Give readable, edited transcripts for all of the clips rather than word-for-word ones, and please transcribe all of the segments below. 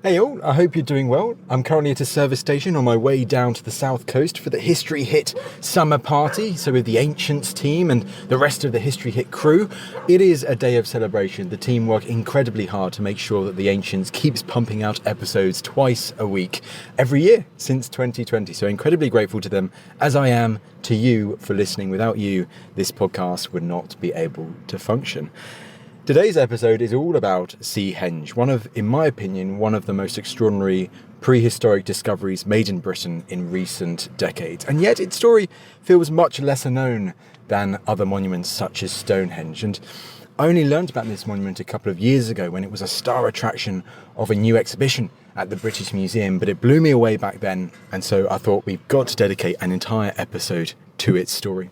Hey all, I hope you're doing well. I'm currently at a service station on my way down to the south coast for the History Hit summer party. So with the Ancients team and the rest of the History Hit crew, it is a day of celebration. The team work incredibly hard to make sure that the Ancients keeps pumping out episodes twice a week, every year since 2020. So incredibly grateful to them, as I am to you for listening. Without you, this podcast would not be able to function. Today's episode is all about Seahenge, in my opinion, one of the most extraordinary prehistoric discoveries made in Britain in recent decades. And yet its story feels much lesser known than other monuments such as Stonehenge. And I only learned about this monument a couple of years ago when it was a star attraction of a new exhibition at the British Museum, but it blew me away back then. And so I thought we've got to dedicate an entire episode to its story.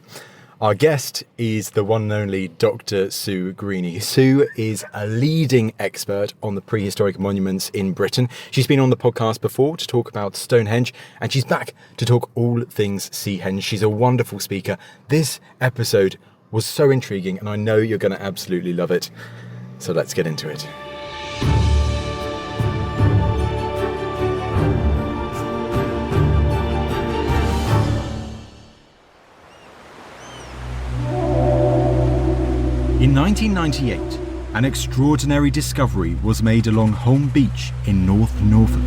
Our guest is the one and only Dr. Sue Greene. Sue is a leading expert on the prehistoric monuments in Britain. She's been on the podcast before to talk about Stonehenge, and she's back to talk all things Seahenge. She's a wonderful speaker. This episode was so intriguing, and I know you're going to absolutely love it. So let's get into it. In 1998, an extraordinary discovery was made along Holme Beach in North Norfolk.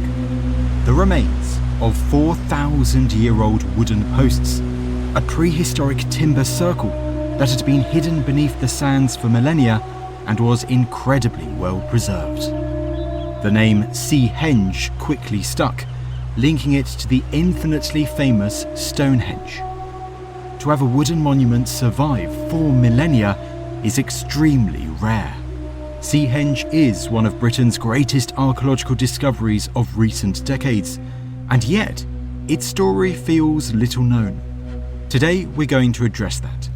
The remains of 4,000-year-old wooden posts, a prehistoric timber circle that had been hidden beneath the sands for millennia and was incredibly well preserved. The name Seahenge quickly stuck, linking it to the infinitely famous Stonehenge. To have a wooden monument survive 4 millennia is extremely rare. Seahenge is one of Britain's greatest archaeological discoveries of recent decades, and yet its story feels little known. Today we're going to address that.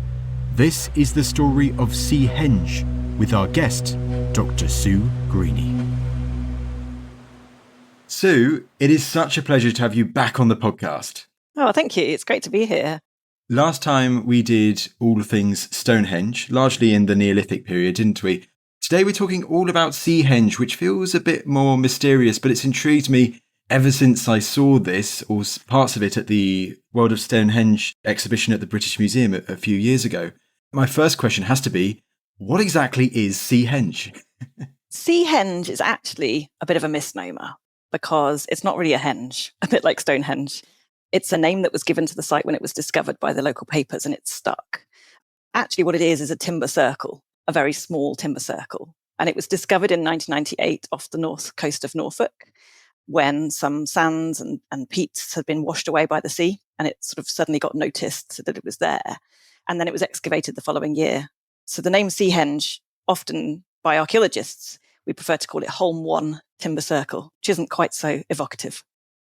This is the story of Seahenge with our guest, Dr. Sue Greene. Sue, it is such a pleasure to have you back on the podcast. Oh, thank you. It's great to be here. Last time we did all things Stonehenge, largely in the Neolithic period, didn't we? Today we're talking all about Seahenge, which feels a bit more mysterious, but it's intrigued me ever since I saw this, or parts of it, at the World of Stonehenge exhibition at the British Museum a few years ago. My first question has to be, what exactly is Seahenge? Seahenge is actually a bit of a misnomer because it's not really a henge, a bit like Stonehenge. It's a name that was given to the site when it was discovered by the local papers, and it's stuck. Actually, what it is a timber circle, a very small timber circle. And it was discovered in 1998 off the north coast of Norfolk when some sands and peats had been washed away by the sea, and it sort of suddenly got noticed that it was there. And then it was excavated the following year. So the name Seahenge, often by archaeologists, we prefer to call it Holme 1 Timber Circle, which isn't quite so evocative.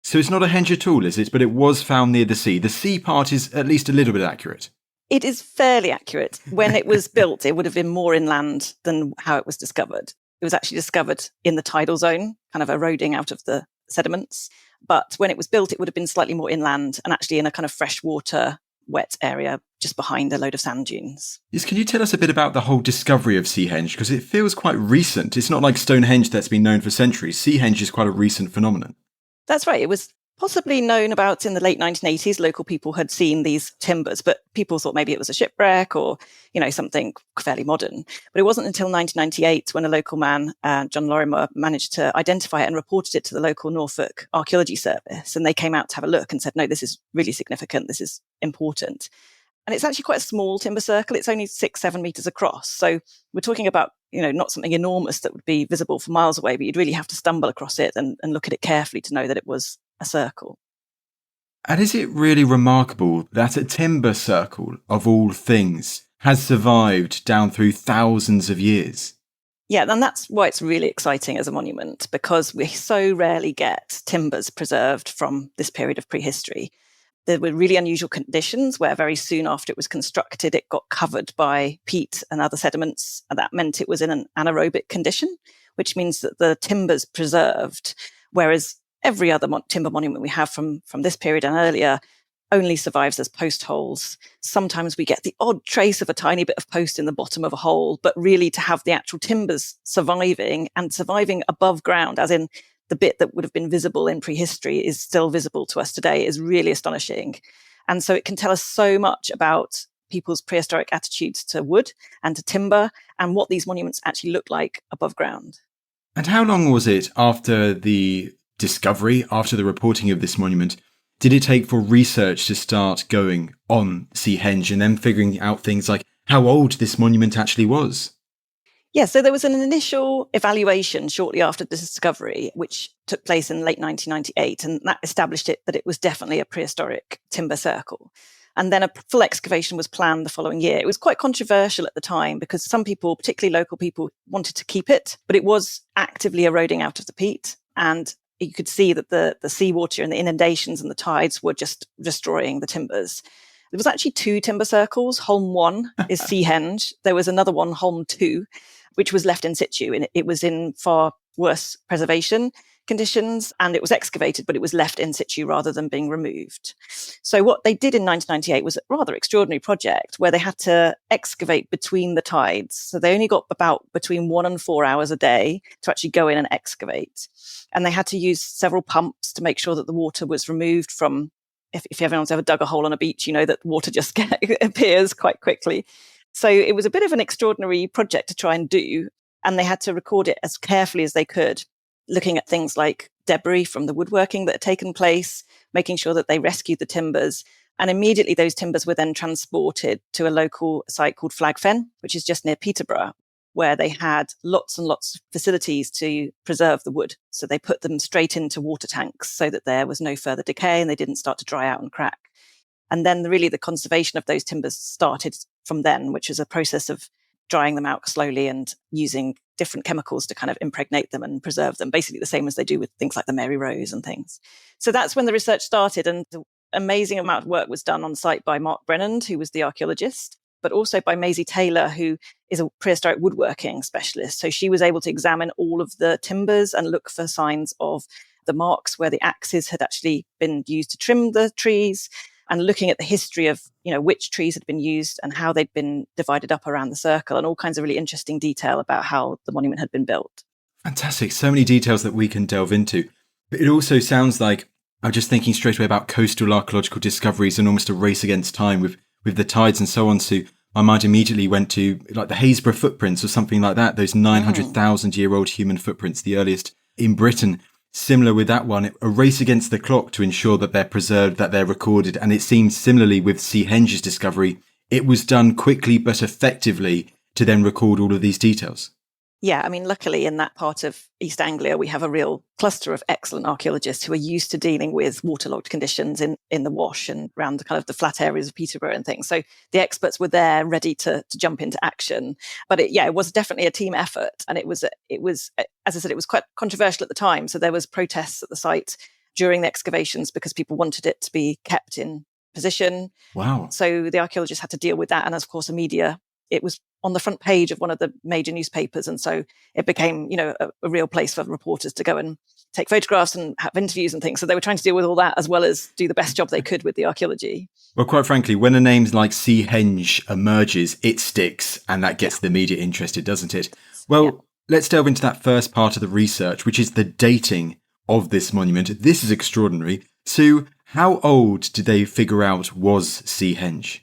So it's not a henge at all, is it? But it was found near the sea. The sea part is at least a little bit accurate. It is fairly accurate. When it was built, it would have been more inland than how it was discovered. It was actually discovered in the tidal zone, kind of eroding out of the sediments. But when it was built, it would have been slightly more inland and actually in a kind of freshwater, wet area just behind a load of sand dunes. Yes, can you tell us a bit about the whole discovery of Seahenge? Because it feels quite recent. It's not like Stonehenge that's been known for centuries. Seahenge is quite a recent phenomenon. That's right. It was possibly known about in the late 1980s. Local people had seen these timbers, but people thought maybe it was a shipwreck or, something fairly modern. But it wasn't until 1998 when a local man, John Lorimer, managed to identify it and reported it to the local Norfolk Archaeology Service. And they came out to have a look and said, no, this is really significant. This is important. And it's actually quite a small timber circle. It's only 6-7 meters across. So we're talking about, not something enormous that would be visible from miles away, but you'd really have to stumble across it and look at it carefully to know that it was a circle. And is it really remarkable that a timber circle, of all things, has survived down through thousands of years? Yeah, and that's why it's really exciting as a monument, because we so rarely get timbers preserved from this period of prehistory. There were really unusual conditions where very soon after it was constructed, it got covered by peat and other sediments. And that meant it was in an anaerobic condition, which means that the timber's preserved, whereas every other timber monument we have from this period and earlier only survives as post holes. Sometimes we get the odd trace of a tiny bit of post in the bottom of a hole, but really to have the actual timbers surviving and surviving above ground, as in the bit that would have been visible in prehistory is still visible to us today is really astonishing. And so it can tell us so much about people's prehistoric attitudes to wood and to timber and what these monuments actually look like above ground. And how long was it after the discovery, after the reporting of this monument, did it take for research to start going on Seahenge and then figuring out things like how old this monument actually was? Yeah, so there was an initial evaluation shortly after the discovery, which took place in late 1998, and that established that it was definitely a prehistoric timber circle. And then a full excavation was planned the following year. It was quite controversial at the time because some people, particularly local people, wanted to keep it, but it was actively eroding out of the peat. And you could see that the seawater and the inundations and the tides were just destroying the timbers. There was actually 2 timber circles. Holm 1 is Seahenge. There was another one, Holm 2, which was left in situ. And it was in far worse preservation conditions, and it was excavated, but it was left in situ rather than being removed. So what they did in 1998 was a rather extraordinary project where they had to excavate between the tides. So they only got about between 1 and 4 hours a day to actually go in and excavate. And they had to use several pumps to make sure that the water was removed from, if everyone's ever dug a hole on a beach, you know that water just appears quite quickly. So it was a bit of an extraordinary project to try and do. And they had to record it as carefully as they could, looking at things like debris from the woodworking that had taken place, making sure that they rescued the timbers. And immediately those timbers were then transported to a local site called Flag Fen, which is just near Peterborough, where they had lots and lots of facilities to preserve the wood. So they put them straight into water tanks so that there was no further decay and they didn't start to dry out and crack. And then really the conservation of those timbers started from then, which is a process of drying them out slowly and using different chemicals to kind of impregnate them and preserve them, basically the same as they do with things like the Mary Rose and things. So that's when the research started, and the amazing amount of work was done on site by Mark Brennand, who was the archaeologist, but also by Maisie Taylor, who is a prehistoric woodworking specialist. So she was able to examine all of the timbers and look for signs of the marks where the axes had actually been used to trim the trees, and looking at the history of, which trees had been used and how they'd been divided up around the circle, and all kinds of really interesting detail about how the monument had been built. Fantastic. So many details that we can delve into. But it also sounds like, I'm just thinking straight away about coastal archaeological discoveries and almost a race against time with the tides and so on. So my mind immediately went to like the Haysborough footprints or something like that, those 900,000-year-old human footprints, the earliest in Britain. Similar with that one, a race against the clock to ensure that they're preserved, that they're recorded. And it seems similarly with Seahenge's discovery, it was done quickly but effectively to then record all of these details. Yeah, I mean, luckily in that part of East Anglia, we have a real cluster of excellent archaeologists who are used to dealing with waterlogged conditions in the Wash and around the kind of the flat areas of Peterborough and things. So the experts were there ready to jump into action. But it was definitely a team effort. And it was, as I said, it was quite controversial at the time. So there was protests at the site during the excavations because people wanted it to be kept in position. Wow. So the archaeologists had to deal with that. And of course, the media, it was on the front page of one of the major newspapers. And so it became, a real place for reporters to go and take photographs and have interviews and things. So they were trying to deal with all that as well as do the best job they could with the archaeology. Well, quite frankly, when a name like Seahenge emerges, it sticks and that gets the media interested, doesn't it? Well, Let's delve into that first part of the research, which is the dating of this monument. This is extraordinary. So how old did they figure out was Seahenge?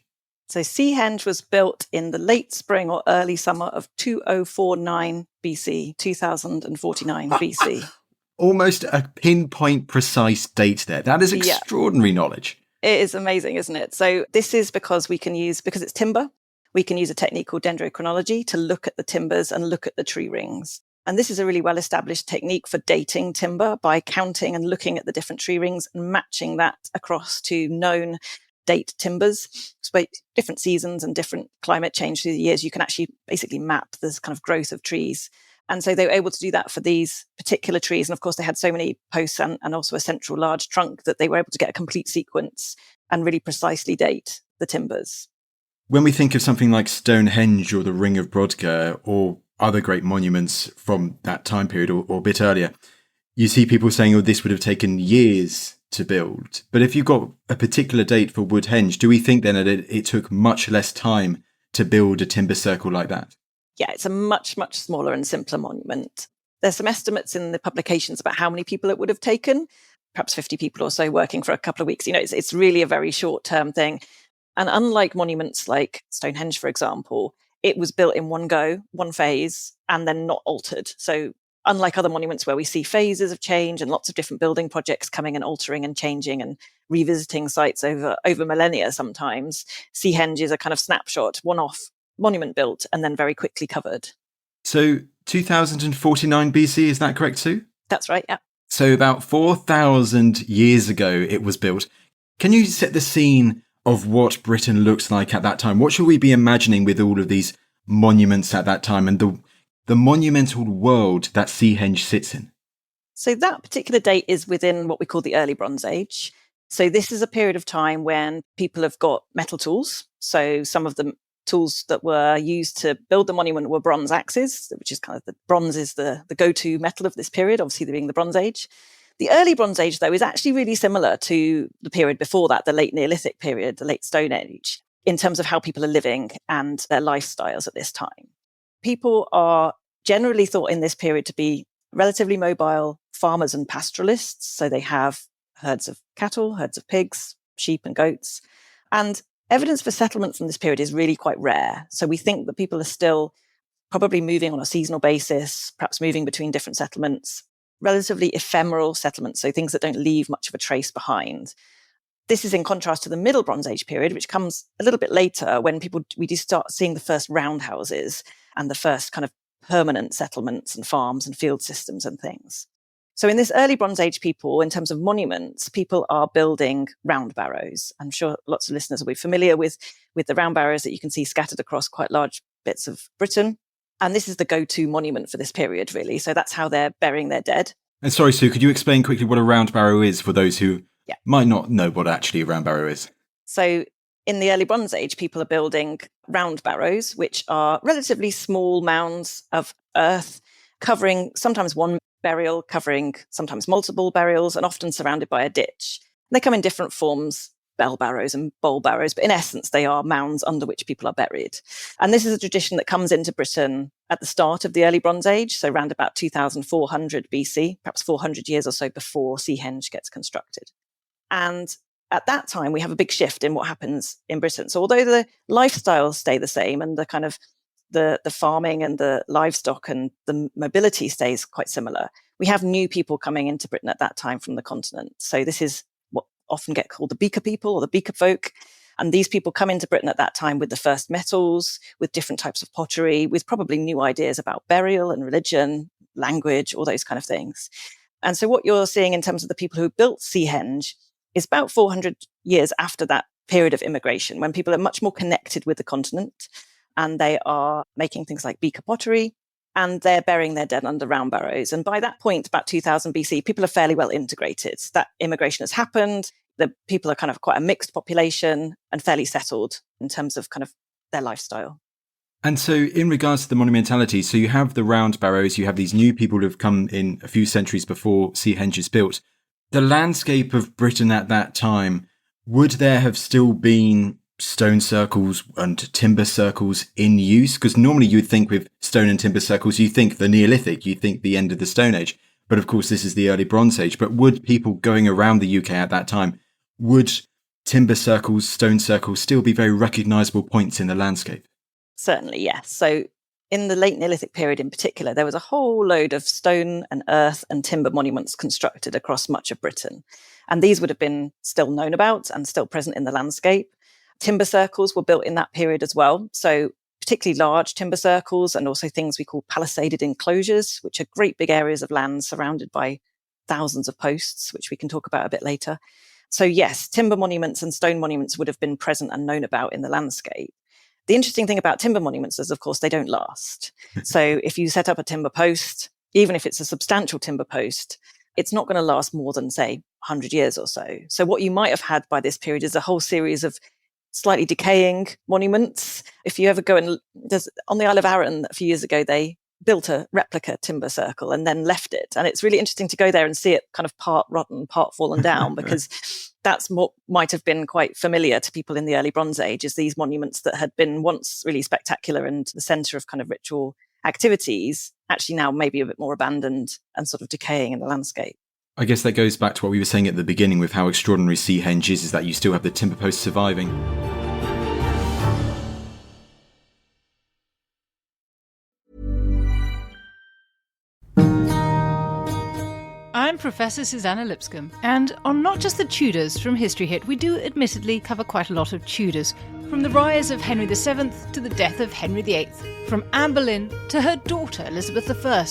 So Seahenge was built in the late spring or early summer of 2049 BC, 2049 BC. Almost a pinpoint precise date there. That is extraordinary knowledge. It is amazing, isn't it? So this is because because it's timber, we can use a technique called dendrochronology to look at the timbers and look at the tree rings. And this is a really well-established technique for dating timber by counting and looking at the different tree rings and matching that across to known date timbers. So different seasons and different climate change through the years, you can actually basically map this kind of growth of trees. And so they were able to do that for these particular trees. And of course, they had so many posts and also a central large trunk that they were able to get a complete sequence and really precisely date the timbers. When we think of something like Stonehenge or the Ring of Brodgar or other great monuments from that time period or a bit earlier, you see people saying, oh, this would have taken years to build. But if you've got a particular date for Woodhenge, do we think then that it took much less time to build a timber circle like that? Yeah, it's a much, much smaller and simpler monument. There's some estimates in the publications about how many people it would have taken, perhaps 50 people or so working for a couple of weeks. It's really a very short-term thing. And unlike monuments like Stonehenge, for example, it was built in one go, one phase, and then not altered. So unlike other monuments where we see phases of change and lots of different building projects coming and altering and changing and revisiting sites over millennia sometimes, Seahenge is a kind of snapshot, one-off monument built and then very quickly covered. So 2049 BC, is that correct, Sue? That's right, yeah. So about 4,000 years ago it was built. Can you set the scene of what Britain looks like at that time? What should we be imagining with all of these monuments at that time and the monumental world that Seahenge sits in? So that particular date is within what we call the early Bronze Age. So this is a period of time when people have got metal tools. So some of the tools that were used to build the monument were bronze axes, which is kind of bronze is the go-to metal of this period, obviously being the Bronze Age. The early Bronze Age, though, is actually really similar to the period before that, the late Neolithic period, the late Stone Age, in terms of how people are living and their lifestyles at this time. People are generally thought in this period to be relatively mobile farmers and pastoralists. So they have herds of cattle, herds of pigs, sheep and goats. And evidence for settlement from this period is really quite rare. So we think that people are still probably moving on a seasonal basis, perhaps moving between different settlements, relatively ephemeral settlements, so things that don't leave much of a trace behind. This is in contrast to the Middle Bronze Age period, which comes a little bit later when we do start seeing the first roundhouses and the first kind of permanent settlements and farms and field systems and things. So in this early Bronze Age people, in terms of monuments, people are building round barrows. I'm sure lots of listeners will be familiar with the round barrows that you can see scattered across quite large bits of Britain. And this is the go-to monument for this period, really. So that's how they're burying their dead. And sorry, Sue, could you explain quickly what a round barrow is for those who might not know what actually a round barrow is? So in the early Bronze Age, people are building round barrows, which are relatively small mounds of earth, covering sometimes one burial, covering sometimes multiple burials, and often surrounded by a ditch. They come in different forms, bell barrows and bowl barrows, but in essence, they are mounds under which people are buried. And this is a tradition that comes into Britain at the start of the early Bronze Age, so around about 2400 BC, perhaps 400 years or so before Seahenge gets constructed. And at that time, we have a big shift in what happens in Britain. So although the lifestyles stay the same and the kind of the farming and the livestock and the mobility stays quite similar, we have new people coming into Britain at that time from the continent. So this is what often get called the beaker people or the beaker folk. And these people come into Britain at that time with the first metals, with different types of pottery, with probably new ideas about burial and religion, language, all those kind of things. And so what you're seeing in terms of the people who built Seahenge is about 400 years after that period of immigration, when people are much more connected with the continent and they are making things like beaker pottery and they're burying their dead under round barrows. And by that point, about 2000 BC, people are fairly well integrated. That immigration has happened. The people are kind of quite a mixed population and fairly settled in terms of kind of their lifestyle. And so in regards to the monumentality, so you have the round barrows, you have these new people who have come in a few centuries before Seahenge is built. The landscape of Britain at that time, would there have still been stone circles and timber circles in use? Because normally you would think with stone and timber circles, you think the Neolithic, you think the end of the Stone Age. But of course, this is the early Bronze Age. But would people going around the UK at that time, would timber circles, stone circles still be very recognisable points in the landscape? Certainly, yes. So in the late Neolithic period in particular, there was a whole load of stone and earth and timber monuments constructed across much of Britain. And these would have been still known about and still present in the landscape. Timber circles were built in that period as well. So particularly large timber circles and also things we call palisaded enclosures, which are great big areas of land surrounded by thousands of posts, which we can talk about a bit later. So yes, timber monuments and stone monuments would have been present and known about in the landscape. The interesting thing about timber monuments is, of course, they don't last. So if you set up a timber post, even if it's a substantial timber post, it's not going to last more than, say, 100 years or so. So what you might have had by this period is a whole series of slightly decaying monuments. If you ever go and on the Isle of Arran a few years ago, they built a replica timber circle and then left it. And it's really interesting to go there and see it kind of part rotten, part fallen down, because that's what might have been quite familiar to people in the early Bronze Age, is these monuments that had been once really spectacular and the center of kind of ritual activities. actually now maybe a bit more abandoned and sort of decaying in the landscape. I guess that goes back to what we were saying at the beginning with how extraordinary Seahenge is that you still have the timber posts surviving. I'm Professor Susanna Lipscomb, and on Not Just the Tudors from History Hit, we do admittedly cover quite a lot of Tudors, from the rise of Henry VII to the death of Henry VIII, from Anne Boleyn to her daughter Elizabeth I.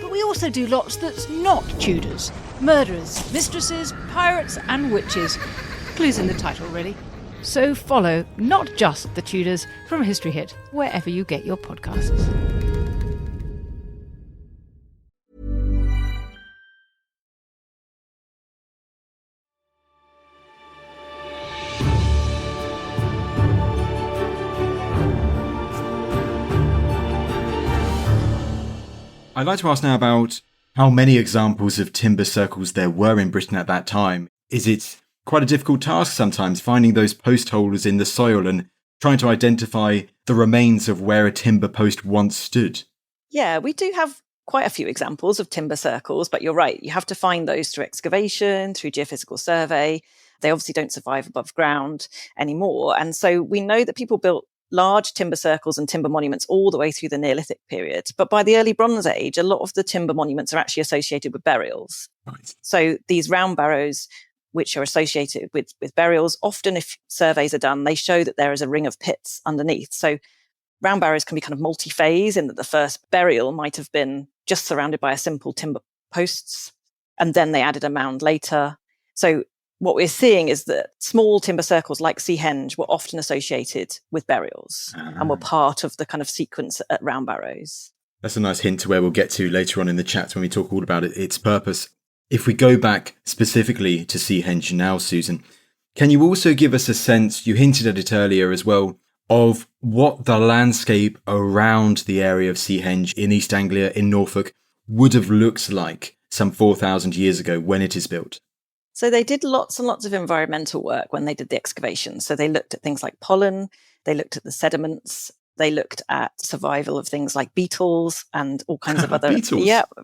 But we also do lots that's not Tudors: murderers, mistresses, pirates and witches. Clues in the title, really. So follow Not Just the Tudors from History Hit, wherever you get your podcasts. I'd like to ask now about how many examples of timber circles there were in Britain at that time. Is it quite a difficult task sometimes finding those post holes in the soil and trying to identify the remains of where a timber post once stood? Yeah, we do have quite a few examples of timber circles, but you're right, you have to find those through excavation, through geophysical survey. They obviously don't survive above ground anymore. And so we know that people built large timber circles and timber monuments all the way through the Neolithic period. But by the early Bronze Age, a lot of the timber monuments are actually associated with burials. Right. So these round barrows, which are associated with burials, often if surveys are done, they show that there is a ring of pits underneath. So round barrows can be kind of multi-phase in that the first burial might have been just surrounded by a simple timber posts, and then they added a mound later. So what we're seeing is that small timber circles like Seahenge were often associated with burials and were part of the kind of sequence at round barrows. That's a nice hint to where we'll get to later on in the chat when we talk all about its purpose. If we go back specifically to Seahenge now, Susan, can you also give us a sense, you hinted at it earlier as well, of what the landscape around the area of Seahenge in East Anglia, in Norfolk, would have looked like some 4,000 years ago when it is built? So they did lots and lots of environmental work when they did the excavations. So they looked at things like pollen, they looked at the sediments, they looked at survival of things like beetles and all kinds of other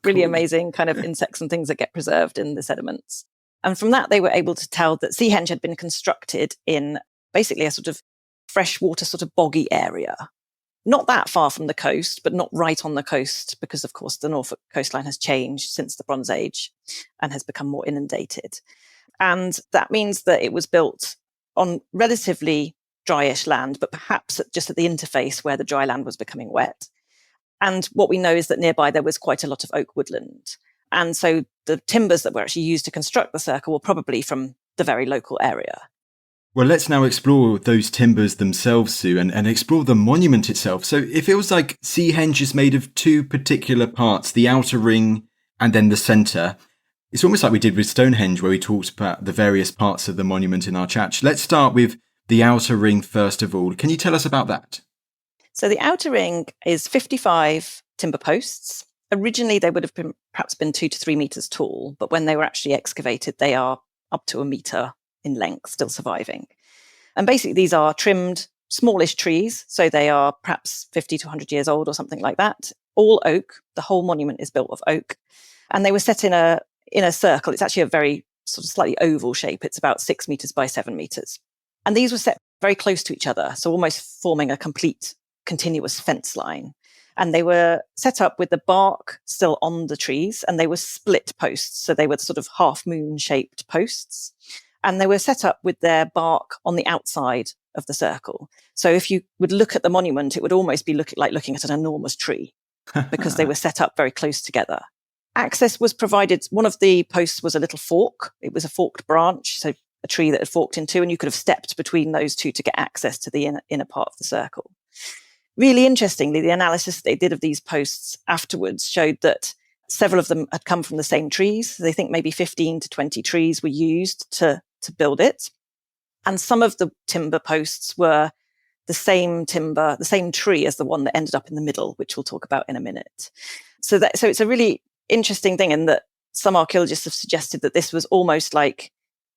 really amazing kind of insects and things that get preserved in the sediments. And from that, they were able to tell that Seahenge had been constructed in basically a sort of freshwater, sort of boggy area. Not that far from the coast, but not right on the coast, because of course the Norfolk coastline has changed since the Bronze Age and has become more inundated. And that means that it was built on relatively dryish land, but perhaps just at the interface where the dry land was becoming wet. And what we know is that nearby there was quite a lot of oak woodland. And so the timbers that were actually used to construct the circle were probably from the very local area. Well, let's now explore those timbers themselves, Sue, and explore the monument itself. So it feels like Seahenge is made of two particular parts, the outer ring and then the centre. It's almost like we did with Stonehenge, where we talked about the various parts of the monument in our chat. Let's start with the outer ring first of all. Can you tell us about that? So the outer ring is 55 timber posts. Originally, they would have perhaps been 2 to 3 meters tall, but when they were actually excavated, they are up to a meter in length, still surviving. And basically, these are trimmed, smallish trees. So they are perhaps 50 to 100 years old or something like that. All oak. The whole monument is built of oak. And they were set in a circle. It's actually a very sort of slightly oval shape. It's about 6 meters by 7 meters. And these were set very close to each other, so almost forming a complete continuous fence line. And they were set up with the bark still on the trees, and they were split posts. So they were sort of half moon shaped posts. And they were set up with their bark on the outside of the circle. So if you would look at the monument, it would almost be like looking at an enormous tree because they were set up very close together. Access was provided. One of the posts was a little fork. It was a forked branch, so a tree that had forked in two, and you could have stepped between those two to get access to the inner part of the circle. Really interestingly, the analysis they did of these posts afterwards showed that several of them had come from the same trees. They think maybe 15 to 20 trees were used to build it. And some of the timber posts were the same timber, the same tree as the one that ended up in the middle, which we'll talk about in a minute. So it's a really interesting thing in that some archaeologists have suggested that this was almost like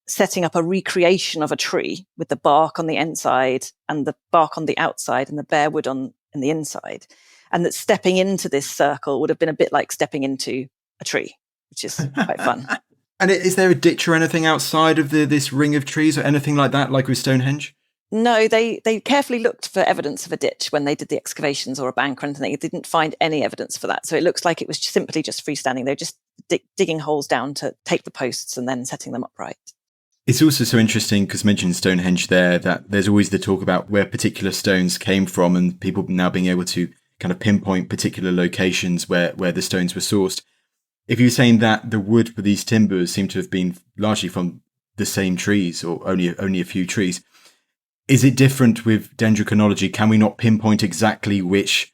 setting up a recreation of a tree with the bark on the inside and the bark on the outside and the bare wood on the inside. and that stepping into this circle would have been a bit like stepping into a tree, which is quite fun. And is there a ditch or anything outside of this ring of trees or anything like that, like with Stonehenge? No, they carefully looked for evidence of a ditch when they did the excavations or a bank or anything. They didn't find any evidence for that. So it looks like it was simply just freestanding. They're just digging holes down to take the posts and then setting them upright. It's also so interesting, because mentioned Stonehenge there, that there's always the talk about where particular stones came from and people now being able to kind of pinpoint particular locations where the stones were sourced. If you're saying that the wood for these timbers seem to have been largely from the same trees or only a few trees, is it different with dendrochronology? Can we not pinpoint exactly which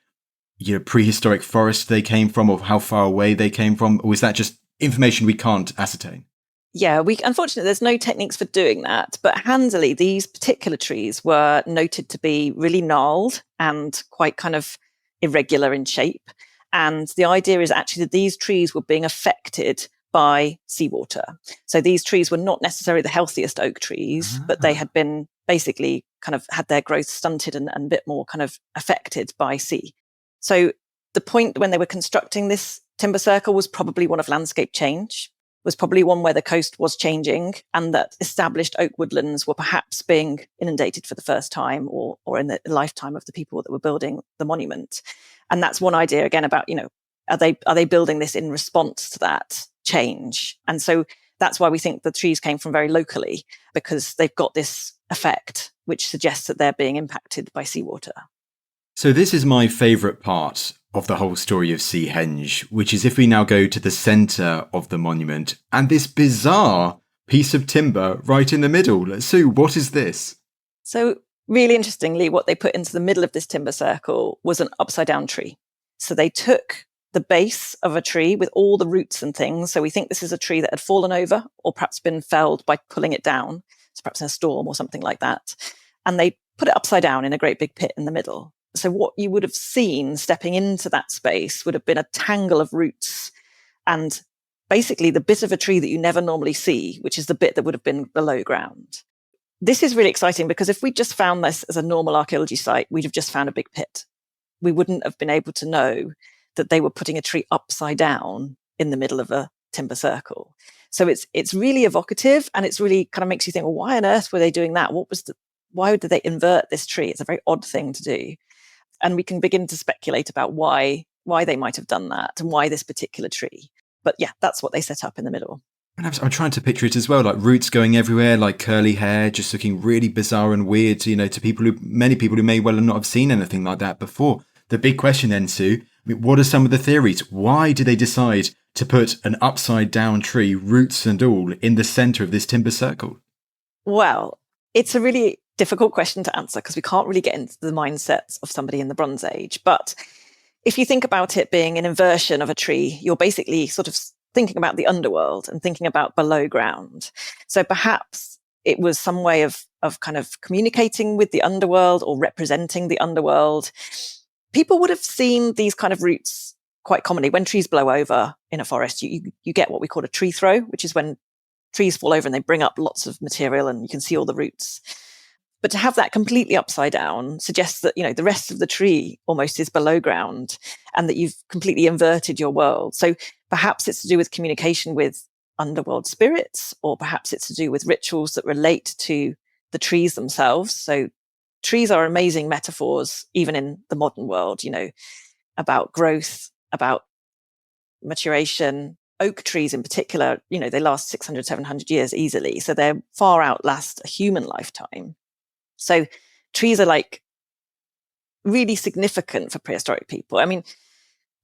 prehistoric forest they came from or how far away they came from? Or is that just information we can't ascertain? Yeah, unfortunately, there's no techniques for doing that. But handily, these particular trees were noted to be really gnarled and quite kind of irregular in shape. And the idea is actually that these trees were being affected by seawater. So these trees were not necessarily the healthiest oak trees, but they had been basically kind of had their growth stunted and a bit more kind of affected by sea. So the point when they were constructing this timber circle was probably one of landscape change, was probably one where the coast was changing and that established oak woodlands were perhaps being inundated for the first time or in the lifetime of the people that were building the monument. And that's one idea again about, are they building this in response to that change? And so that's why we think the trees came from very locally, because they've got this effect, which suggests that they're being impacted by seawater. So this is my favourite part of the whole story of Seahenge, which is if we now go to the centre of the monument and this bizarre piece of timber right in the middle. Sue, what is this? So really interestingly, what they put into the middle of this timber circle was an upside down tree. So they took the base of a tree with all the roots and things. So we think this is a tree that had fallen over or perhaps been felled by pulling it down. So perhaps in a storm or something like that. And they put it upside down in a great big pit in the middle. So what you would have seen stepping into that space would have been a tangle of roots and basically the bit of a tree that you never normally see, which is the bit that would have been below ground. This is really exciting because if we just found this as a normal archaeology site, we'd have just found a big pit. We wouldn't have been able to know that they were putting a tree upside down in the middle of a timber circle. So it's really evocative and it's really kind of makes you think, well, why on earth were they doing that? Why did they invert this tree? It's a very odd thing to do. And we can begin to speculate about why they might have done that and why this particular tree. But yeah, that's what they set up in the middle. And I'm trying to picture it as well, like roots going everywhere, like curly hair, just looking really bizarre and weird, to many people who may well not have seen anything like that before. The big question then, Sue, what are some of the theories? Why did they decide to put an upside down tree, roots and all, in the centre of this timber circle? Well, it's a really difficult question to answer because we can't really get into the mindsets of somebody in the Bronze Age. But if you think about it being an inversion of a tree, you're basically sort of thinking about the underworld and thinking about below ground. So perhaps it was some way of kind of communicating with the underworld or representing the underworld. People would have seen these kind of roots quite commonly. When trees blow over in a forest, you get what we call a tree throw, which is when trees fall over and they bring up lots of material and you can see all the roots. But to have that completely upside down suggests that, the rest of the tree almost is below ground and that you've completely inverted your world. So perhaps it's to do with communication with underworld spirits, or perhaps it's to do with rituals that relate to the trees themselves. So trees are amazing metaphors, even in the modern world, about growth, about maturation. Oak trees in particular, they last 600, 700 years easily. So they're far outlast a human lifetime. So trees are like really significant for prehistoric people. I mean,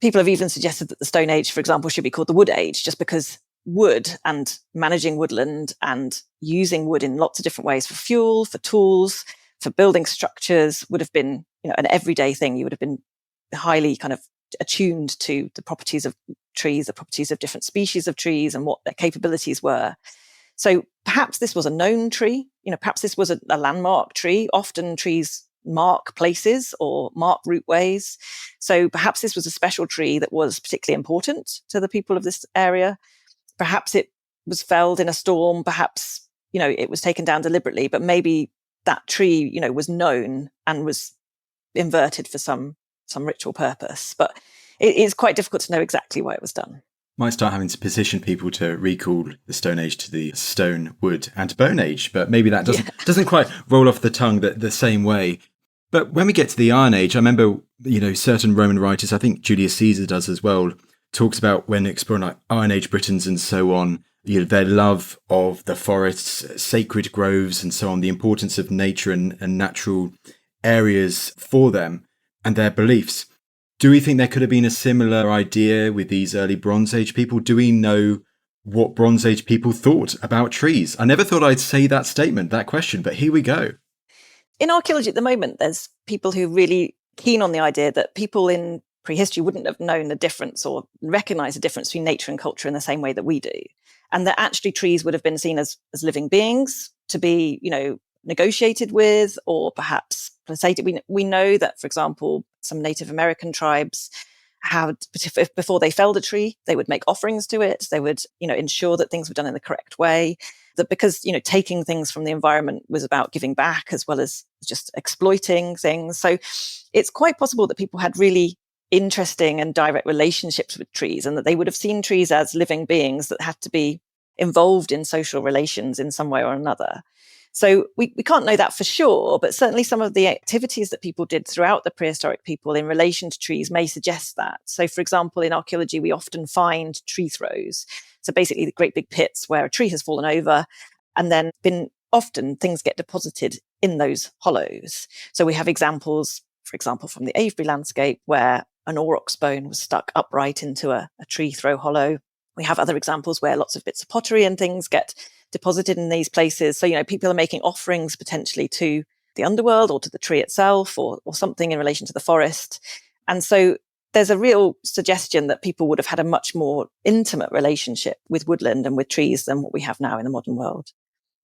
people have even suggested that the Stone Age, for example, should be called the Wood Age, just because wood and managing woodland and using wood in lots of different ways for fuel, for tools, for building structures would have been, an everyday thing. You would have been highly kind of attuned to the properties of trees, the properties of different species of trees and what their capabilities were. So perhaps this was a known tree, perhaps this was a landmark tree. Often trees mark places or mark routeways. So perhaps this was a special tree that was particularly important to the people of this area. Perhaps it was felled in a storm. Perhaps, it was taken down deliberately, but maybe that tree, was known and was inverted for some some ritual purpose. But it is quite difficult to know exactly why it was done. Might start having to position people to recall the Stone Age to the Stone, Wood and Bone Age, but maybe that doesn't quite roll off the tongue the same way. But when we get to the Iron Age, I remember, certain Roman writers, I think Julius Caesar does as well, talks about when exploring like Iron Age Britons and so on, their love of the forests, sacred groves and so on, the importance of nature and natural areas for them and their beliefs. Do we think there could have been a similar idea with these early Bronze Age people? Do we know what Bronze Age people thought about trees? I never thought I'd say that question, but here we go. In archaeology at the moment, there's people who are really keen on the idea that people in prehistory wouldn't have known the difference or recognized the difference between nature and culture in the same way that we do. And that actually trees would have been seen as living beings to be, negotiated with or perhaps placated. We know that, for example, some Native American tribes had, before they felled a tree, they would make offerings to it. They would, ensure that things were done in the correct way. That because, taking things from the environment was about giving back as well as just exploiting things. So it's quite possible that people had really interesting and direct relationships with trees and that they would have seen trees as living beings that had to be involved in social relations in some way or another. So we can't know that for sure, but certainly some of the activities that people did throughout the prehistoric people in relation to trees may suggest that. So, for example, in archaeology, we often find tree throws. So basically the great big pits where a tree has fallen over and then often things get deposited in those hollows. So we have examples, for example, from the Avebury landscape where an aurochs bone was stuck upright into a tree throw hollow. We have other examples where lots of bits of pottery and things get deposited in these places. So, people are making offerings potentially to the underworld or to the tree itself or something in relation to the forest. And so there's a real suggestion that people would have had a much more intimate relationship with woodland and with trees than what we have now in the modern world.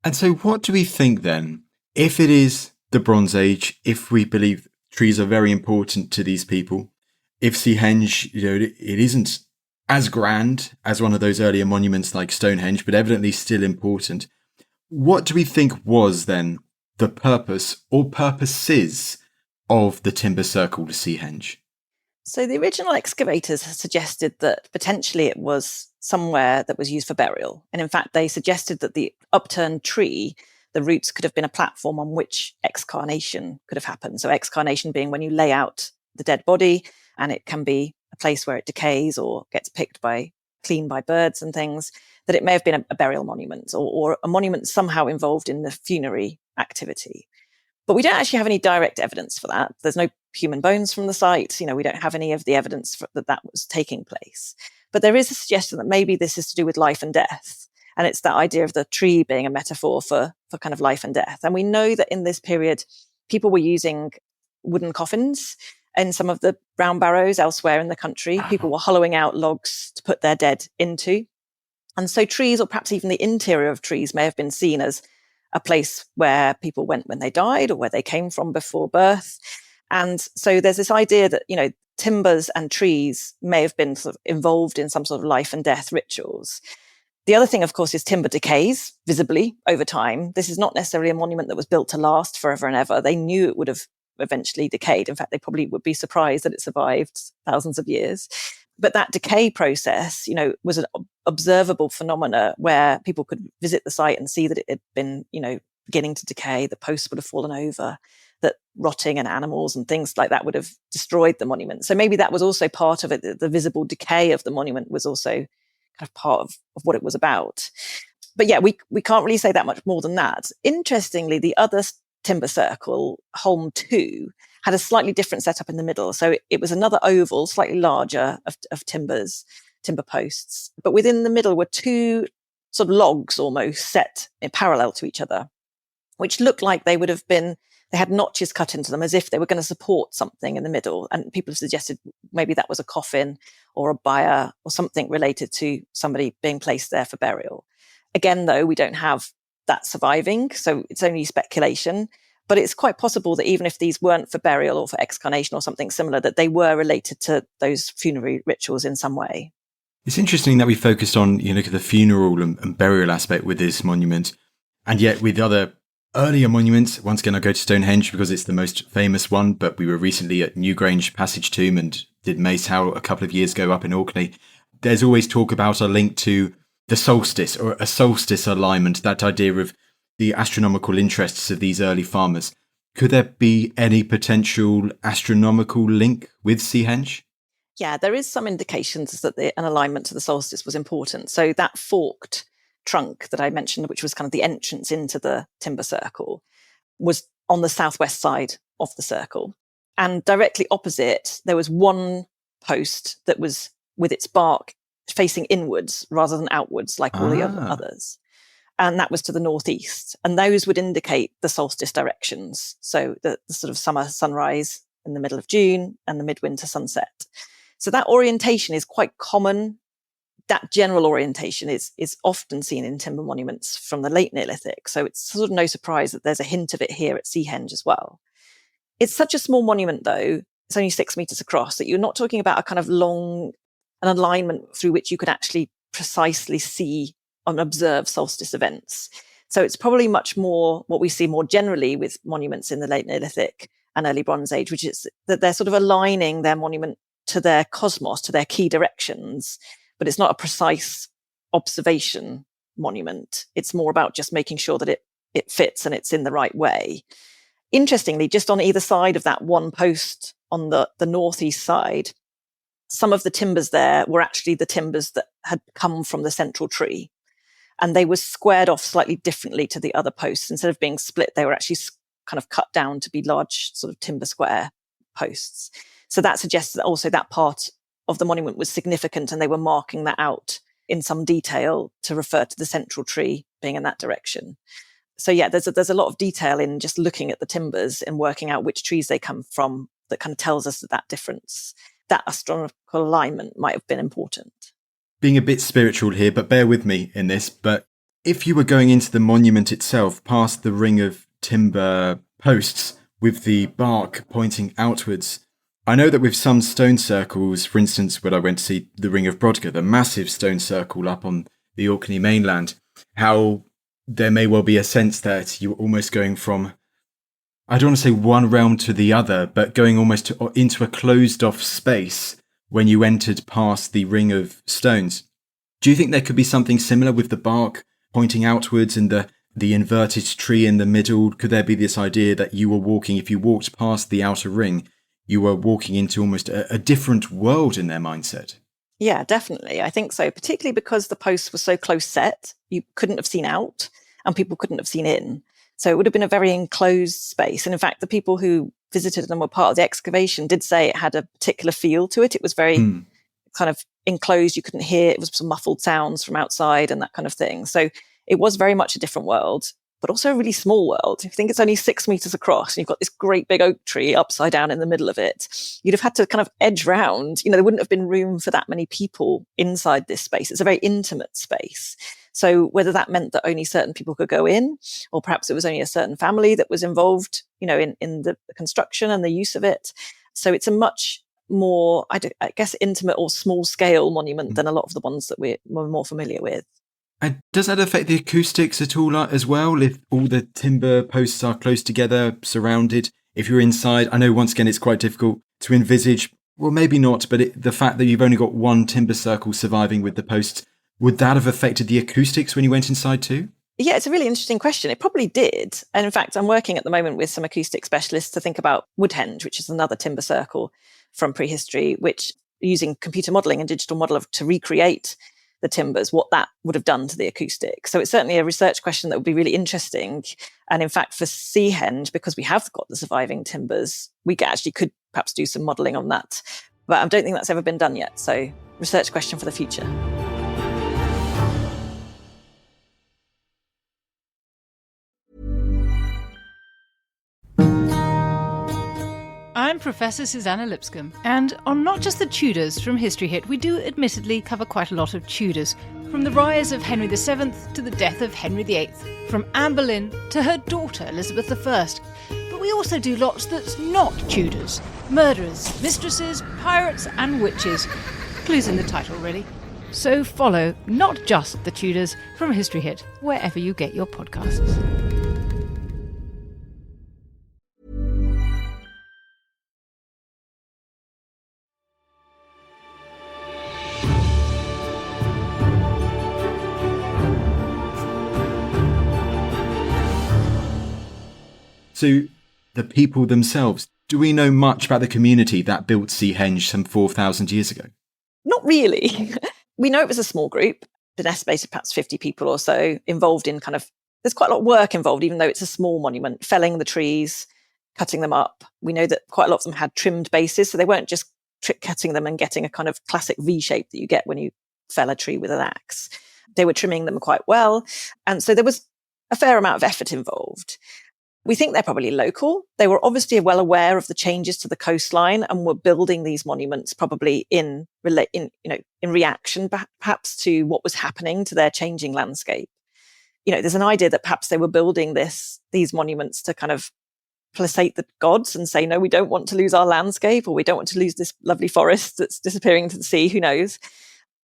And so what do we think then? If it is the Bronze Age, if we believe trees are very important to these people, if Seahenge, it isn't as grand as one of those earlier monuments like Stonehenge, but evidently still important. What do we think was then the purpose or purposes of the timber circle to Seahenge? So the original excavators suggested that potentially it was somewhere that was used for burial. And in fact, they suggested that the upturned tree, the roots could have been a platform on which excarnation could have happened. So excarnation being when you lay out the dead body and it can be a place where it decays or gets cleaned by birds and things, that it may have been a burial monument or a monument somehow involved in the funerary activity. But we don't actually have any direct evidence for that. There's no human bones from the site. We don't have any of the evidence that was taking place. But there is a suggestion that maybe this is to do with life and death. And it's that idea of the tree being a metaphor for kind of life and death. And we know that in this period, people were using wooden coffins in some of the brown barrows elsewhere in the country. People were hollowing out logs to put their dead into. And so trees, or perhaps even the interior of trees, may have been seen as a place where people went when they died or where they came from before birth. And so there's this idea that, timbers and trees may have been sort of involved in some sort of life and death rituals. The other thing, of course, is timber decays visibly over time. This is not necessarily a monument that was built to last forever and ever. They knew it would have eventually decayed. In fact, they probably would be surprised that it survived thousands of years. But that decay process, was an observable phenomena where people could visit the site and see that it had been, beginning to decay. The posts would have fallen over, that rotting and animals and things like that would have destroyed the monument. So maybe that was also part of it. The visible decay of the monument was also kind of part of what it was about. But yeah, we can't really say that much more than that. Interestingly, the other timber circle, Holm 2, had a slightly different setup in the middle. So it was another oval, slightly larger of timber posts. But within the middle were two sort of logs almost set in parallel to each other, which looked like they had notches cut into them as if they were going to support something in the middle. And people have suggested maybe that was a coffin or a bier or something related to somebody being placed there for burial. Again, though, we don't have that surviving, so it's only speculation. But it's quite possible that even if these weren't for burial or for excarnation or something similar, that they were related to those funerary rituals in some way. It's interesting that we focused on, the funeral and burial aspect with this monument, and yet with other earlier monuments. Once again, I go to Stonehenge because it's the most famous one, but we were recently at Newgrange Passage Tomb and did Mace Howe a couple of years ago up in Orkney. There's always talk about a link to the solstice or a solstice alignment, that idea of the astronomical interests of these early farmers. Could there be any potential astronomical link with Seahenge? Yeah, there is some indications that an alignment to the solstice was important. So that forked trunk that I mentioned, which was kind of the entrance into the timber circle, was on the southwest side of the circle. And directly opposite, there was one post that was with its bark facing inwards rather than outwards, like all the other others. And that was to the northeast. And those would indicate the solstice directions. So the sort of summer sunrise in the middle of June and the midwinter sunset. So that orientation is quite common. That general orientation is often seen in timber monuments from the late Neolithic. So it's sort of no surprise that there's a hint of it here at Seahenge as well. It's such a small monument, though, it's only 6 meters across, that you're not talking about a kind of an alignment through which you could actually precisely see and observe solstice events. So it's probably much more what we see more generally with monuments in the late Neolithic and early Bronze Age, which is that they're sort of aligning their monument to their cosmos, to their key directions, but it's not a precise observation monument. It's more about just making sure that it fits and it's in the right way. Interestingly, just on either side of that one post on the northeast side, some of the timbers there were actually the timbers that had come from the central tree. And they were squared off slightly differently to the other posts. Instead of being split, they were actually kind of cut down to be large sort of timber square posts. So that suggests that also that part of the monument was significant and they were marking that out in some detail to refer to the central tree being in that direction. So yeah, there's a lot of detail in just looking at the timbers and working out which trees they come from that kind of tells us that difference, that astronomical alignment might have been important. Being a bit spiritual here, but bear with me in this, but if you were going into the monument itself, past the ring of timber posts with the bark pointing outwards, I know that with some stone circles, for instance, when I went to see the Ring of Brodgar, the massive stone circle up on the Orkney mainland, how there may well be a sense that you're almost going from, I don't want to say one realm to the other, but going almost into a closed off space when you entered past the ring of stones. Do you think there could be something similar with the bark pointing outwards and the inverted tree in the middle? Could there be this idea that you were walking, if you walked past the outer ring, you were walking into almost a different world in their mindset? Yeah, definitely. I think so, particularly because the posts were so close set, you couldn't have seen out and people couldn't have seen in. So it would have been a very enclosed space. And in fact, the people who visited and were part of the excavation did say it had a particular feel to it. It was very kind of enclosed. You couldn't hear, it was some muffled sounds from outside and that kind of thing. So it was very much a different world, but also a really small world. If you think it's only 6 meters across and you've got this great big oak tree upside down in the middle of it, you'd have had to kind of edge round. There wouldn't have been room for that many people inside this space. It's a very intimate space. So whether that meant that only certain people could go in, or perhaps it was only a certain family that was involved, in the construction and the use of it. So it's a much more, I guess, intimate or small scale monument than a lot of the ones that we're more familiar with. And does that affect the acoustics at all as well? If all the timber posts are close together, surrounded, if you're inside, I know once again it's quite difficult to envisage, well maybe not, but the fact that you've only got one timber circle surviving with the posts, would that have affected the acoustics when you went inside too? Yeah, it's a really interesting question. It probably did. And in fact, I'm working at the moment with some acoustic specialists to think about Woodhenge, which is another timber circle from prehistory, which using computer modelling and digital model to recreate the timbers, what that would have done to the acoustic. So it's certainly a research question that would be really interesting. And in fact, for Seahenge, because we have got the surviving timbers, we actually could perhaps do some modelling on that. But I don't think that's ever been done yet. So research question for the future. I'm Professor Susanna Lipscomb, and on Not Just the Tudors from History Hit, we do admittedly cover quite a lot of Tudors, from the rise of Henry VII to the death of Henry VIII, from Anne Boleyn to her daughter Elizabeth I. But we also do lots that's not Tudors: murderers, mistresses, pirates and witches. Clues in the title, really. So follow Not Just the Tudors from History Hit, wherever you get your podcasts. So the people themselves, do we know much about the community that built Seahenge some 4,000 years ago? Not really. We know it was a small group, an estimated perhaps 50 people or so involved in there's quite a lot of work involved, even though it's a small monument, felling the trees, cutting them up. We know that quite a lot of them had trimmed bases, so they weren't just cutting them and getting a kind of classic V shape that you get when you fell a tree with an axe. They were trimming them quite well. And so there was a fair amount of effort involved. We think they're probably local. They were obviously well aware of the changes to the coastline and were building these monuments probably in reaction perhaps to what was happening to their changing landscape. There's an idea that perhaps they were building these monuments to kind of placate the gods and say, no, we don't want to lose our landscape, or we don't want to lose this lovely forest that's disappearing into the sea, who knows.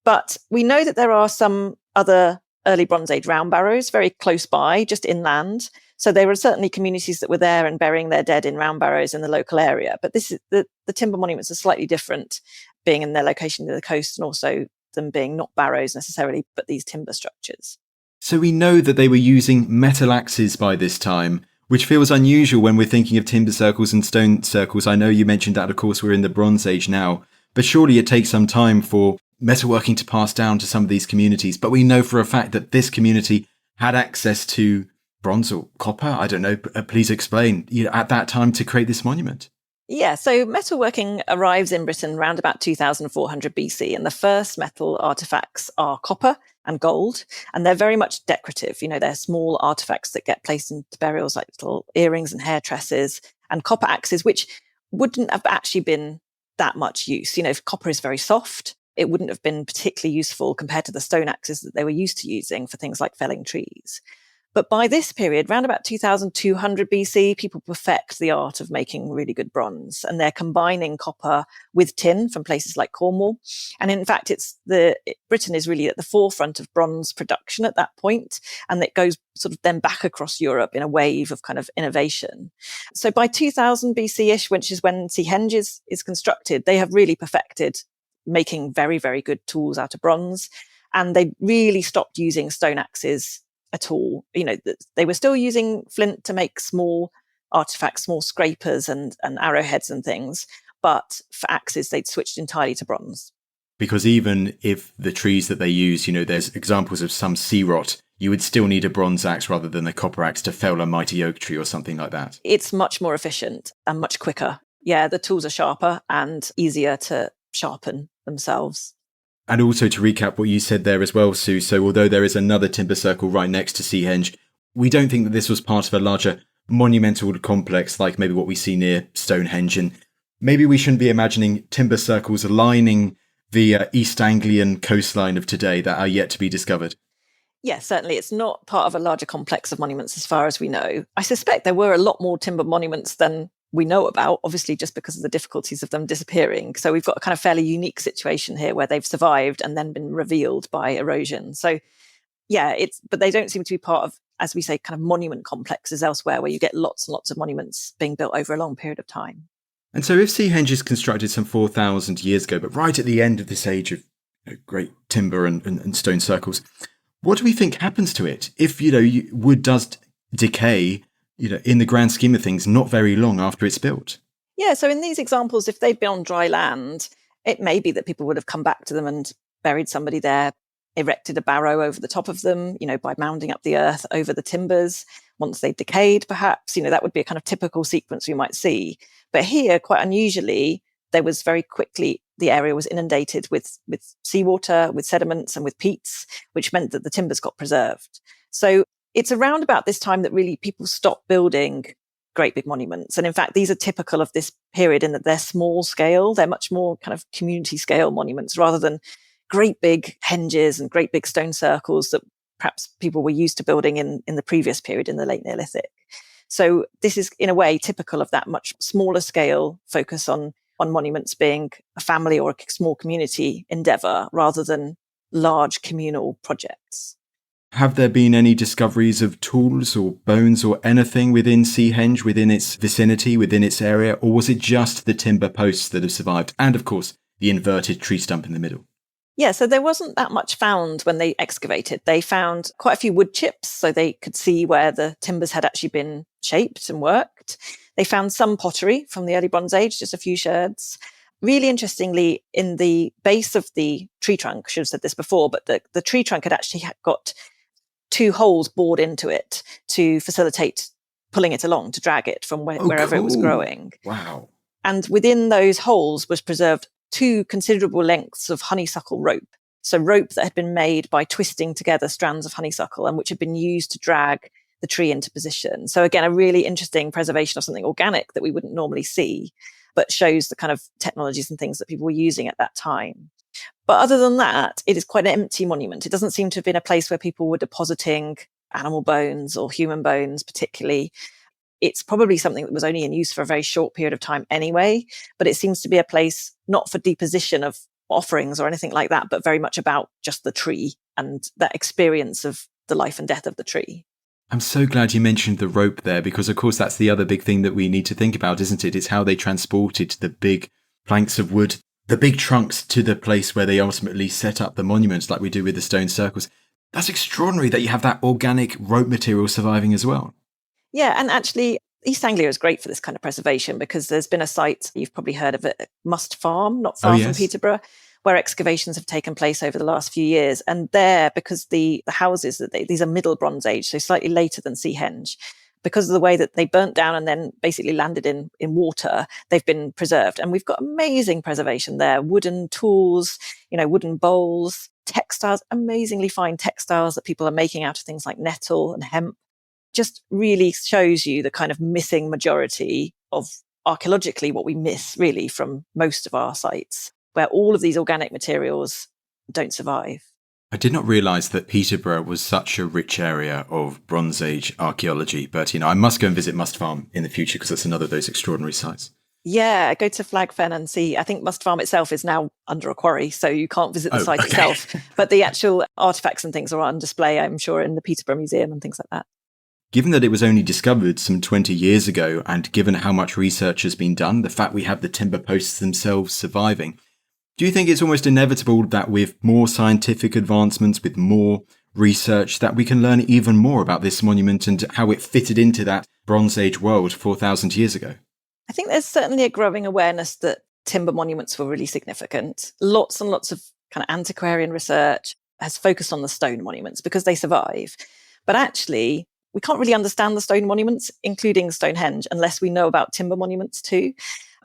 But we know that there are some other early Bronze Age round barrows very close by, just inland. So there were certainly communities that were there and burying their dead in round barrows in the local area. But this is the timber monuments are slightly different, being in their location near the coast, and also them being not barrows necessarily, but these timber structures. So we know that they were using metal axes by this time, which feels unusual when we're thinking of timber circles and stone circles. I know you mentioned that, of course, we're in the Bronze Age now, but surely it takes some time for metalworking to pass down to some of these communities. But we know for a fact that this community had access to bronze or copper. I don't know. Please explain, at that time to create this monument. Yeah, so metalworking arrives in Britain around about 2400 BC, and the first metal artifacts are copper and gold, and they're very much decorative. They're small artifacts that get placed into burials, like little earrings and hair tresses, and copper axes, which wouldn't have actually been that much use. If copper is very soft, it wouldn't have been particularly useful compared to the stone axes that they were used to using for things like felling trees. But by this period, around about 2200 BC, people perfect the art of making really good bronze, and they're combining copper with tin from places like Cornwall. And in fact, Britain is really at the forefront of bronze production at that point, and it goes sort of then back across Europe in a wave of kind of innovation. So by 2000 BC-ish, which is when Seahenge is constructed, they have really perfected making very, very good tools out of bronze, and they really stopped using stone axes at all. They were still using flint to make small artifacts, small scrapers and arrowheads and things. But for axes, they'd switched entirely to bronze. Because even if the trees that they use, there's examples of some sea rot, you would still need a bronze axe rather than a copper axe to fell a mighty oak tree or something like that. It's much more efficient and much quicker. Yeah, the tools are sharper and easier to sharpen themselves. And also to recap what you said there as well, Sue, so although there is another timber circle right next to Seahenge, we don't think that this was part of a larger monumental complex like maybe what we see near Stonehenge. And maybe we shouldn't be imagining timber circles lining the East Anglian coastline of today that are yet to be discovered. Yes, certainly. It's not part of a larger complex of monuments as far as we know. I suspect there were a lot more timber monuments than we know about, obviously just because of the difficulties of them disappearing. So we've got a kind of fairly unique situation here where they've survived and then been revealed by erosion. So yeah, but they don't seem to be part of, as we say, kind of monument complexes elsewhere where you get lots and lots of monuments being built over a long period of time. And so if Seahenge is constructed some 4,000 years ago, but right at the end of this age of great timber and stone circles, what do we think happens to it if, wood does decay, in the grand scheme of things, not very long after it's built? Yeah, so in these examples, if they'd been on dry land, it may be that people would have come back to them and buried somebody there, erected a barrow over the top of them, by mounding up the earth over the timbers. Once they decayed, perhaps, that would be a kind of typical sequence we might see. But here, quite unusually, there was very quickly, the area was inundated with seawater, with sediments and with peats, which meant that the timbers got preserved. So it's around about this time that really people stopped building great big monuments. And in fact, these are typical of this period in that they're small scale. They're much more kind of community scale monuments rather than great big henges and great big stone circles that perhaps people were used to building in the previous period in the late Neolithic. So this is in a way typical of that much smaller scale focus on monuments being a family or a small community endeavor rather than large communal projects. Have there been any discoveries of tools or bones or anything within Seahenge, within its vicinity, within its area, or was it just the timber posts that have survived? And of course, the inverted tree stump in the middle. Yeah, so there wasn't that much found when they excavated. They found quite a few wood chips, so they could see where the timbers had actually been shaped and worked. They found some pottery from the early Bronze Age, just a few sherds. Really interestingly, in the base of the tree trunk, I should have said this before, but the tree trunk had actually got 2 holes bored into it to facilitate pulling it along, to drag it from wherever it was growing. Wow. And within those holes was preserved 2 considerable lengths of honeysuckle rope. So rope that had been made by twisting together strands of honeysuckle and which had been used to drag the tree into position. So again, a really interesting preservation of something organic that we wouldn't normally see, but shows the kind of technologies and things that people were using at that time. But other than that, it is quite an empty monument. It doesn't seem to have been a place where people were depositing animal bones or human bones particularly. It's probably something that was only in use for a very short period of time anyway, but it seems to be a place not for deposition of offerings or anything like that, but very much about just the tree and that experience of the life and death of the tree. I'm so glad you mentioned the rope there, because of course that's the other big thing that we need to think about, isn't it? It's how they transported the big planks of wood, the big trunks, to the place where they ultimately set up the monuments, like we do with the stone circles. That's extraordinary that you have that organic rope material surviving as well. Yeah, and actually, East Anglia is great for this kind of preservation because there's been a site, you've probably heard of it, Must Farm, not far from Peterborough, where excavations have taken place over the last few years. And there, because the houses, these are Middle Bronze Age, so slightly later than Seahenge, because of the way that they burnt down and then basically landed in water, they've been preserved. And we've got amazing preservation there, wooden tools, wooden bowls, textiles, amazingly fine textiles that people are making out of things like nettle and hemp. Just really shows you the kind of missing majority of archaeologically what we miss really from most of our sites, where all of these organic materials don't survive. I did not realise that Peterborough was such a rich area of Bronze Age archaeology, but I must go and visit Must Farm in the future because that's another of those extraordinary sites. Yeah, go to Flag Fen and see. I think Must Farm itself is now under a quarry, so you can't visit the site itself, but the actual artifacts and things are on display, I'm sure, in the Peterborough Museum and things like that. Given that it was only discovered some 20 years ago, and given how much research has been done, the fact we have the timber posts themselves surviving, do you think it's almost inevitable that with more scientific advancements, with more research, that we can learn even more about this monument and how it fitted into that Bronze Age world 4,000 years ago? I think there's certainly a growing awareness that timber monuments were really significant. Lots and lots of kind of antiquarian research has focused on the stone monuments because they survive. But actually, we can't really understand the stone monuments, including Stonehenge, unless we know about timber monuments too.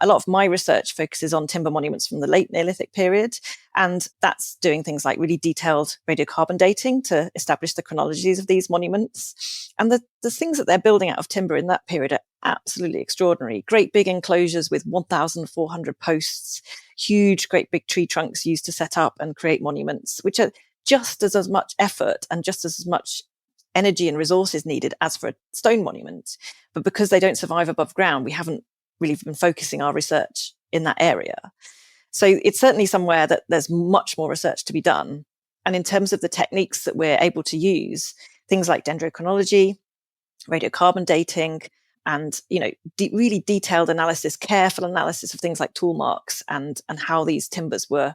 A lot of my research focuses on timber monuments from the late Neolithic period, and that's doing things like really detailed radiocarbon dating to establish the chronologies of these monuments. And the things that they're building out of timber in that period are absolutely extraordinary. Great big enclosures with 1,400 posts, huge, great big tree trunks used to set up and create monuments, which are just as much effort and just as much energy and resources needed as for a stone monument. But because they don't survive above ground, we haven't really been focusing our research in that area. So it's certainly somewhere that there's much more research to be done. And in terms of the techniques that we're able to use, things like dendrochronology, radiocarbon dating, and really detailed analysis, careful analysis of things like tool marks and how these timbers were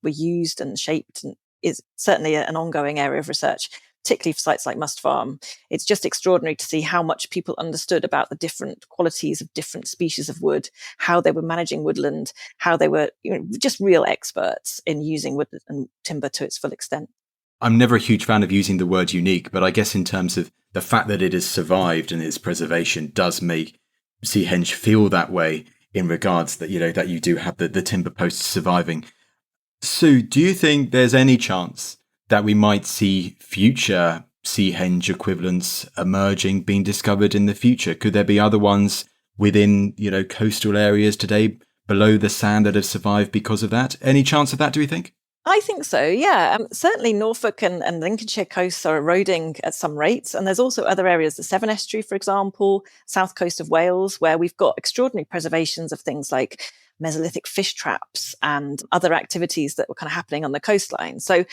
used and shaped, and is certainly an ongoing area of research, particularly for sites like Must Farm. It's just extraordinary to see how much people understood about the different qualities of different species of wood, how they were managing woodland, how they were just real experts in using wood and timber to its full extent. I'm never a huge fan of using the word unique, but I guess in terms of the fact that it has survived and its preservation does make Seahenge feel that way in regards that, that you do have the timber posts surviving. Sue, do you think there's any chance that we might see future Seahenge equivalents emerging, being discovered in the future? Could there be other ones within, coastal areas today below the sand that have survived because of that? Any chance of that, do we think? I think so, yeah. Certainly Norfolk and Lincolnshire coasts are eroding at some rates. And there's also other areas, the Severn Estuary, for example, south coast of Wales, where we've got extraordinary preservations of things like Mesolithic fish traps and other activities that were kind of happening on the coastline. So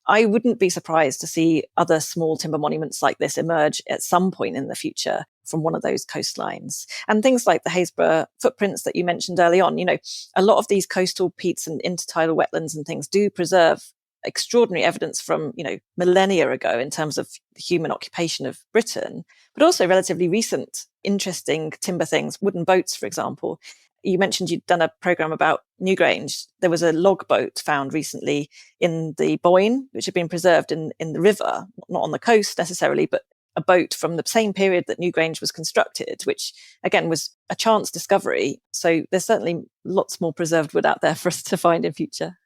I wouldn't be surprised to see other small timber monuments like this emerge at some point in the future from one of those coastlines. And things like the Haysborough footprints that you mentioned early on, a lot of these coastal peats and intertidal wetlands and things do preserve extraordinary evidence from, millennia ago in terms of the human occupation of Britain, but also relatively recent, interesting timber things, wooden boats, for example. You mentioned you'd done a program about Newgrange. There was a log boat found recently in the Boyne, which had been preserved in the river, not on the coast necessarily, but a boat from the same period that Newgrange was constructed, which again was a chance discovery. So there's certainly lots more preserved wood out there for us to find in future.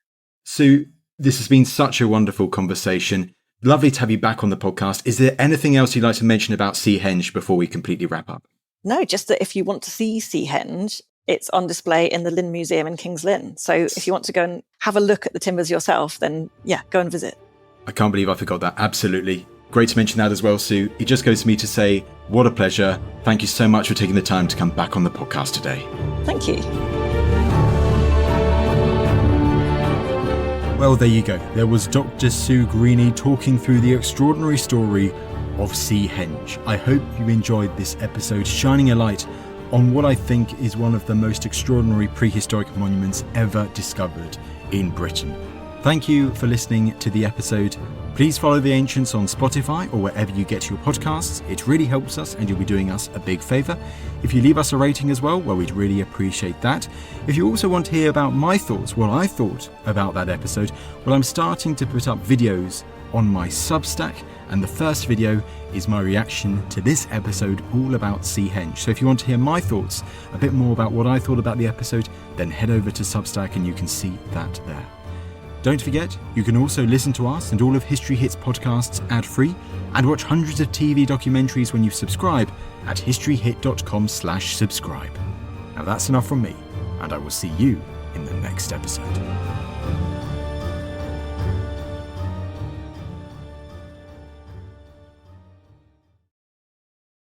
Sue, this has been such a wonderful conversation. Lovely to have you back on the podcast. Is there anything else you'd like to mention about Seahenge before we completely wrap up? No, just that if you want to see Seahenge, it's on display in the Lynn Museum in King's Lynn. So if you want to go and have a look at the timbers yourself, then go and visit. I can't believe I forgot that. Absolutely. Great to mention that as well, Sue. It just goes to me to say, what a pleasure. Thank you so much for taking the time to come back on the podcast today. Thank you. Well, there you go. There was Dr. Sue Greene talking through the extraordinary story of Seahenge. I hope you enjoyed this episode, shining a light on what I think is one of the most extraordinary prehistoric monuments ever discovered in Britain. Thank you for listening to the episode. Please follow The Ancients on Spotify or wherever you get your podcasts. It really helps us and you'll be doing us a big favour. If you leave us a rating as well, we'd really appreciate that. If you also want to hear about my thoughts, what I thought about that episode, I'm starting to put up videos on my Substack, and the first video is my reaction to this episode all about Seahenge. So if you want to hear my thoughts, a bit more about what I thought about the episode, then head over to Substack and you can see that there. Don't forget, you can also listen to us and all of History Hits podcasts ad-free and watch hundreds of TV documentaries when you subscribe at historyhit.com/subscribe. Now that's enough from me, and I will see you in the next episode.